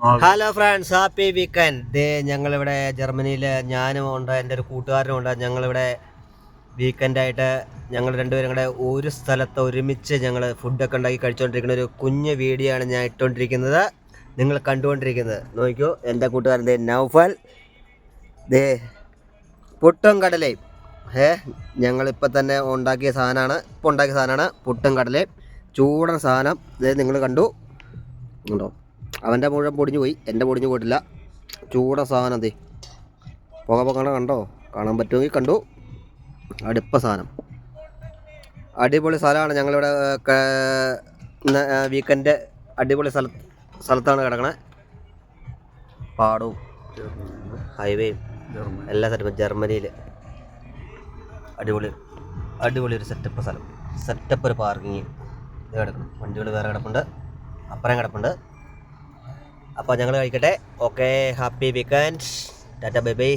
Hello friends, happy weekend. ഞങ്ങളിവിടെ ജർമ്മനിയിൽ ഞാനും ഉണ്ട്, എൻ്റെ ഒരു കൂട്ടുകാരനും ഉണ്ട്. ഞങ്ങളിവിടെ വീക്കെൻഡായിട്ട് ഞങ്ങൾ രണ്ടുപേരും കൂടെ ഒരു സ്ഥലത്ത് ഒരുമിച്ച് ഞങ്ങൾ ഫുഡൊക്കെ ഉണ്ടാക്കി കഴിച്ചുകൊണ്ടിരിക്കുന്ന ഒരു കുഞ്ഞ് വീഡിയോ ആണ് ഞാൻ ഇട്ടുകൊണ്ടിരിക്കുന്നത്, നിങ്ങൾ കണ്ടുകൊണ്ടിരിക്കുന്നത്. നോക്കിയോ, എൻ്റെ കൂട്ടുകാരൻ നൗഫൽ പുട്ടും കടലയും. ഞങ്ങളിപ്പോൾ തന്നെ ഉണ്ടാക്കിയ സാധനമാണ് പുട്ടും കടലയും. ചൂടൻ സാധനം നിങ്ങൾ കണ്ടോ. അവൻ്റെ മുഴുവൻ പൊടിഞ്ഞു പോയി, എൻ്റെ പൊടിഞ്ഞു പോയിട്ടില്ല. ചൂട സാധനം പുക കണ്ടോ, കാണാൻ പറ്റുമെങ്കിൽ കണ്ടു. അടുപ്പ സാധനം, അടിപൊളി സ്ഥലമാണ്. ഞങ്ങളിവിടെ വീക്കെൻഡ് അടിപൊളി സ്ഥലത്താണ് കിടക്കണത്. പാടവും ഹൈവേയും എല്ലാ സ്ഥലവും ജർമ്മനിയിൽ അടിപൊളി ഒരു സെറ്റപ്പ് ഒരു പാർക്കിങ് ഇത് കിടക്കണം. വണ്ടികൾ വേറെ കിടപ്പുണ്ട്, അപ്പുറം കിടപ്പുണ്ട്. അപ്പോൾ ഞങ്ങൾ കഴിക്കട്ടെ. Okay, happy weekend, Tata bye bye.